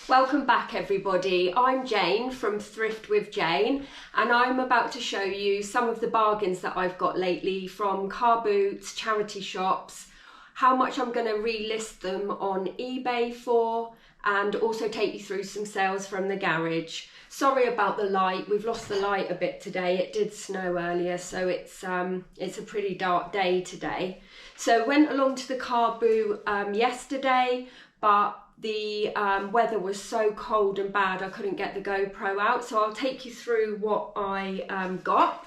Welcome back everybody. I'm Jane from Thrift with Jane and I'm about to show you some of the bargains that I've got lately from car boots, charity shops, how much I'm going to relist them on eBay for, and also take you through some sales from the garage. Sorry about the light, we've lost the light a bit today. It did snow earlier, so it's a pretty dark day today. So went along to the car boot yesterday, but the weather was so cold and bad I couldn't get the GoPro out, so I'll take you through what I got.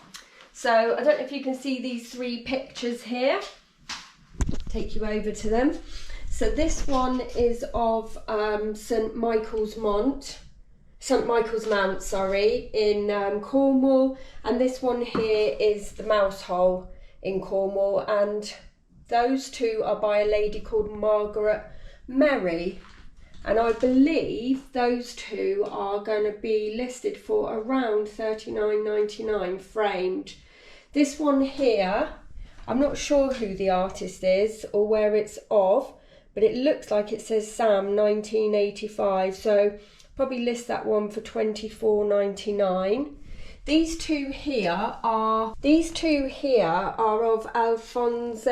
So I don't know if you can see these three pictures here. Take you over to them. So this one is of St Michael's Mount, sorry, in Cornwall, and this one here is the Mouse Hole in Cornwall, and those two are by a lady called Margaret Merry. And I believe those two are going to be listed for around £39.99 framed. This one here, I'm not sure who the artist is or where it's of, but it looks like it says Sam 1985, so probably list that one for £24.99. These two here are of Alphonse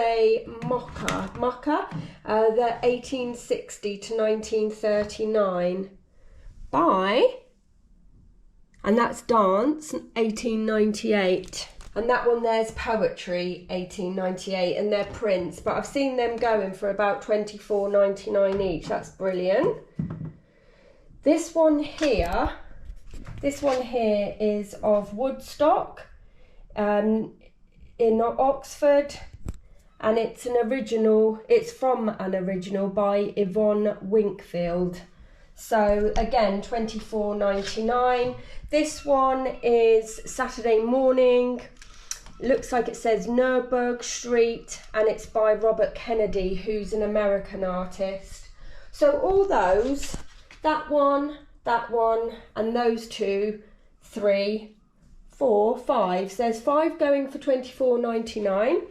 Mocha. They're 1860 to 1939 and that's Dance 1898. And that one there's Poetry 1898, and they're prints, but I've seen them going for about £24.99 each. That's brilliant. This one here is of Woodstock in Oxford, and it's from an original by Yvonne Winkfield. So again, £24.99. This one is Saturday Morning. Looks like it says Nuremberg Street, and it's by Robert Kennedy, who's an American artist. So all those, that one, and those 2, 3, 4, 5. So there's 5 going for £24.99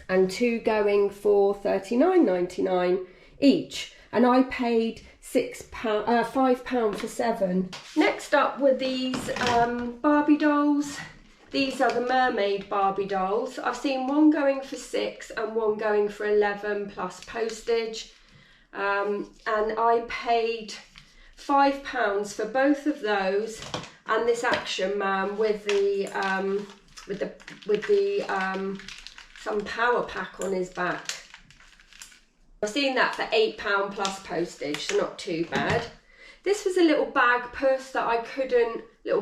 and 2 going for £39.99 each. And I paid £5 for 7. Next up were these Barbie dolls. These are the mermaid Barbie dolls. I've seen one going for 6 and one going for 11 plus postage. And I paid £5 for both of those, and this Action Man with the some power pack on his back. I've seen that for £8 plus postage, so not too bad. This was a little bag purse that I couldn't, I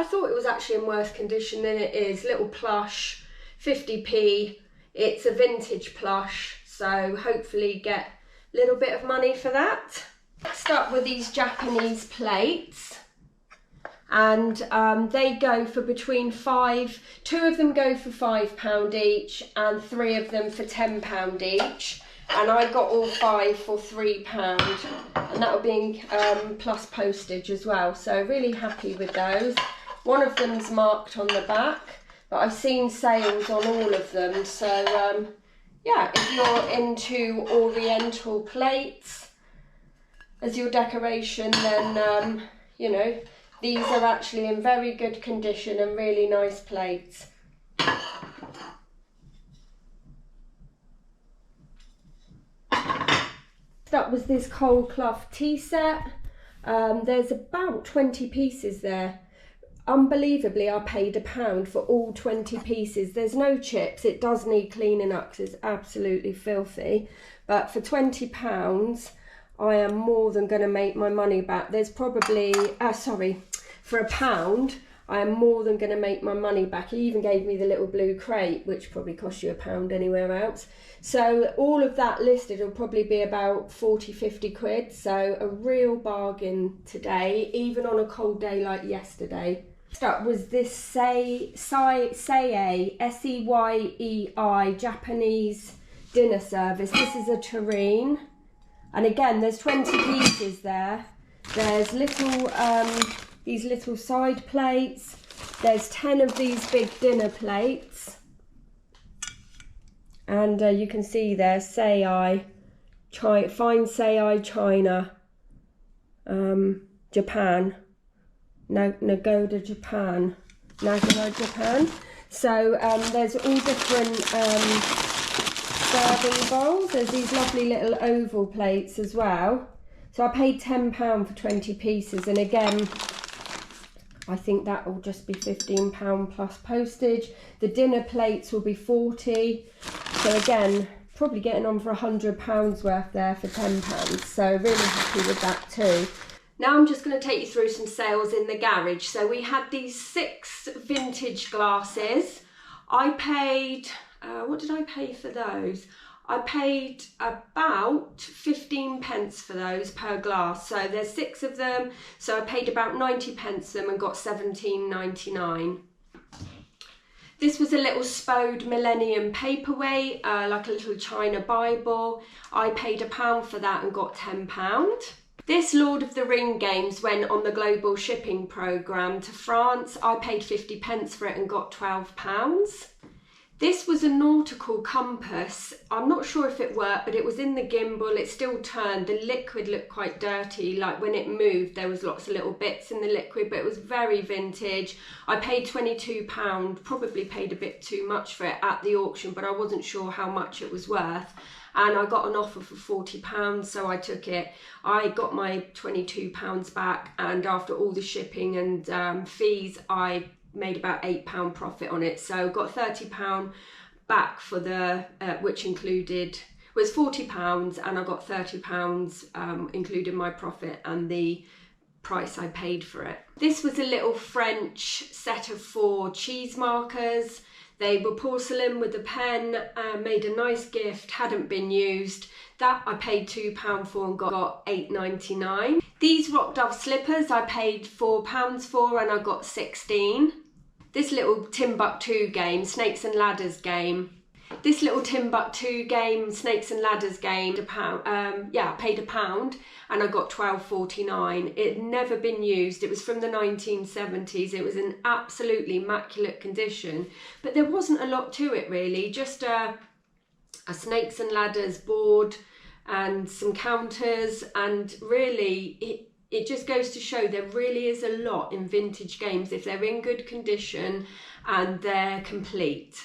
thought it was actually in worse condition than it is. Little plush, 50p. It's a vintage plush, so hopefully get a little bit of money for that. Next up with these Japanese plates, and they go for between 2 of them go for £5 each and 3 of them for £10 each, and I got all 5 for £3, and that will be plus postage as well, so really happy with those. One of them's marked on the back, but I've seen sales on all of them, so yeah, if you're into oriental plates as your decoration, then you know, these are actually in very good condition and really nice plates. That was this coal cloth tea set. There's about 20 pieces there. Unbelievably, I paid £1 for all 20 pieces. There's no chips. It does need cleaning up because it's absolutely filthy, but for £20 I am more than going to make my money back. There's probably, for £1 I am more than going to make my money back. He even gave me the little blue crate, which probably cost you £1 anywhere else. So all of that listed will probably be about 40-50 quid. So a real bargain today, even on a cold day like yesterday. Next up was this Seiyei, S-E-Y-E-I, Japanese dinner service. This is a terrine. And again, there's 20 pieces there. There's little, these little side plates. There's 10 of these big dinner plates. And you can see there, Seiyei Fine Sei China, Japan, Nagoya Japan, Japan. So there's all different serving bowls. There's these lovely little oval plates as well. So I paid £10 for 20 pieces, and again, I think that will just be £15 plus postage. The dinner plates will be 40. So again, probably getting on for £100 worth there for £10. So really happy with that too. Now I'm just going to take you through some sales in the garage. So we had these 6 vintage glasses. I paid, what did I pay for those? I paid about 15 pence for those per glass. So there's 6 of them. So I paid about 90 pence them and got 17.99. This was a little Spode Millennium paperweight, like a little China Bible. I paid £1 for that and got £10. This Lord of the Ring games went on the global shipping programme to France. I paid 50 pence for it and got £12. This was a nautical compass. I'm not sure if it worked, but it was in the gimbal. It still turned. The liquid looked quite dirty. Like when it moved, there was lots of little bits in the liquid, but it was very vintage. I paid £22, probably paid a bit too much for it at the auction, but I wasn't sure how much it was worth. And I got an offer for £40, so I took it. I got my £22 back, and after all the shipping and fees, I made about £8 profit on it. So got £30 back for the, which included, was £40, and I got £30 including my profit and the price I paid for it. This was a little French set of 4 cheese markers. They were porcelain with a pen, made a nice gift, hadn't been used. That I paid £2 for and got £8.99. These Rock Dove slippers I paid £4 for and I got 16. This little Timbuktu game, Snakes and Ladders game. This little Timbuktu game, Snakes and Ladders game, I paid £1 and I got £12.49. It had never been used. It was from the 1970s. It was in absolutely immaculate condition, but there wasn't a lot to it really. Just a Snakes and Ladders board and some counters, and really it just goes to show there really is a lot in vintage games if they're in good condition and they're complete.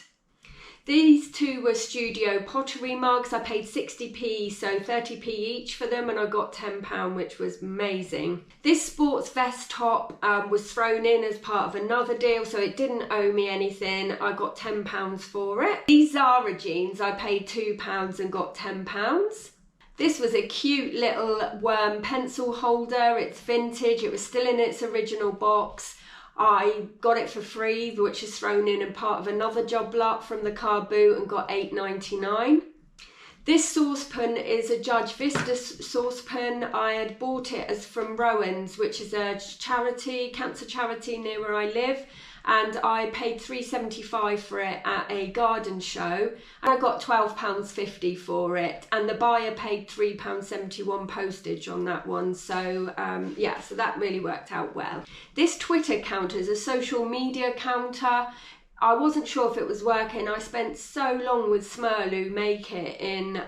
These 2 were studio pottery mugs. I paid 60p, so 30p each for them, and I got £10, which was amazing. This sports vest top was thrown in as part of another deal, so it didn't owe me anything. I got £10 for it. These Zara jeans, I paid £2 and got £10. This was a cute little worm pencil holder. It's vintage. It was still in its original box. I got it for free, which is thrown in and part of another job lot from the car boot, and got £8.99. This saucepan is a Judge Vista saucepan. I had bought it as from Rowan's, which is a charity, cancer charity near where I live, and I paid £3.75 for it at a garden show, and I got £12.50 for it, and the buyer paid £3.71 postage on that one. So yeah, so that really worked out well. This Twitter counter is a social media counter. I wasn't sure if it was working. I spent so long with Smurlu make it in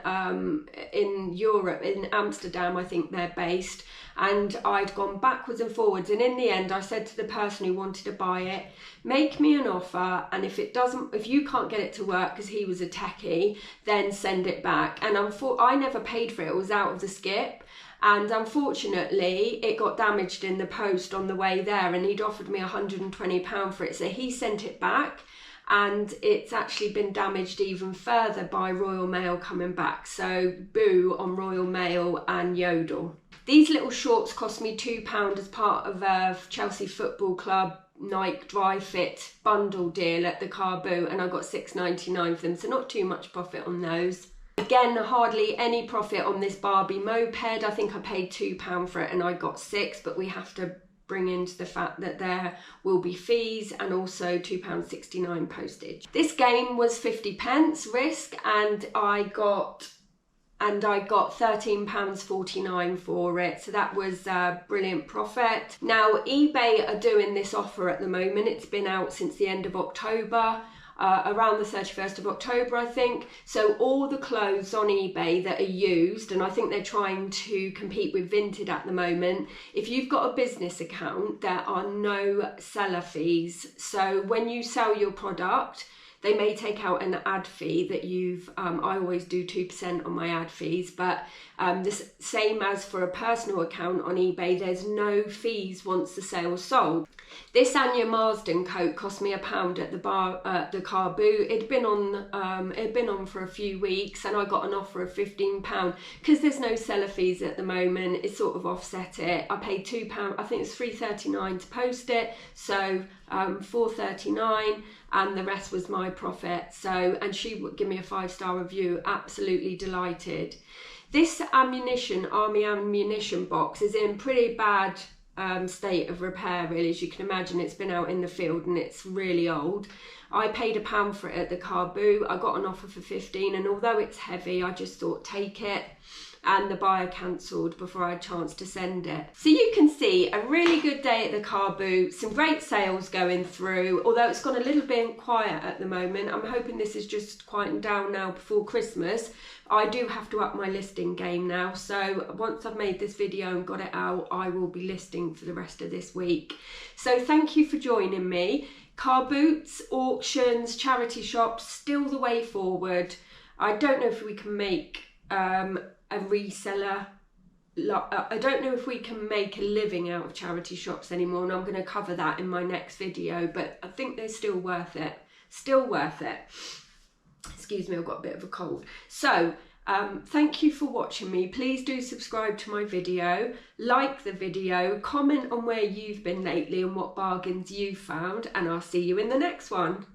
Europe, in Amsterdam, I think they're based, and I'd gone backwards and forwards, and in the end I said to the person who wanted to buy it, make me an offer, and if you can't get it to work, because he was a techie, then send it back. And I never paid for it. It was out of the skip. And unfortunately, it got damaged in the post on the way there, and he'd offered me £120 for it. So he sent it back, and it's actually been damaged even further by Royal Mail coming back. So boo on Royal Mail and Yodel. These little shorts cost me £2 as part of a Chelsea Football Club Nike Dry Fit bundle deal at the car boot, and I got £6.99 for them. So not too much profit on those. Again, hardly any profit on this Barbie moped. I think I paid £2 for it and I got £6, but we have to bring into the fact that there will be fees and also £2.69 postage. This game was 50p risk, and I got £13.49 for it, so that was a brilliant profit. Now eBay are doing this offer at the moment. It's been out since the end of October. around the 31st of October, I think. So all the clothes on eBay that are used, and I think they're trying to compete with Vinted at the moment, if you've got a business account, there are no seller fees. So when you sell your product, they may take out an ad fee that I always do 2% on my ad fees, but the same as for a personal account on eBay, there's no fees once the sale's sold. This Anya Marsden coat cost me £1 at the car boot. It'd been on for a few weeks, and I got an offer of £15 because there's no seller fees at the moment. It sort of offset it. I paid £2. I think it's £3.39 to post it, so £4.39, and the rest was my profit. So, and she would give me a 5-star review. Absolutely delighted. This army ammunition box is in pretty bad state of repair, really. As you can imagine, it's been out in the field and it's really old. I paid £1 for it at the car boot. I got an offer for 15, and although it's heavy, I just thought take it, and the buyer cancelled before I had a chance to send it. So you can see a really good day at the car boot, some great sales going through, although it's gone a little bit quiet at the moment. I'm hoping this is just quieting down now before Christmas. I do have to up my listing game now, so once I've made this video and got it out, I will be listing for the rest of this week. So thank you for joining me. Car boots, auctions, charity shops, still the way forward. I don't know if we can make a reseller. I don't know if we can make a living out of charity shops anymore, and I'm going to cover that in my next video, but I think they're still worth it. Still worth it. Excuse me, I've got a bit of a cold. So thank you for watching me. Please do subscribe to my video, like the video, comment on where you've been lately and what bargains you've found, and I'll see you in the next one.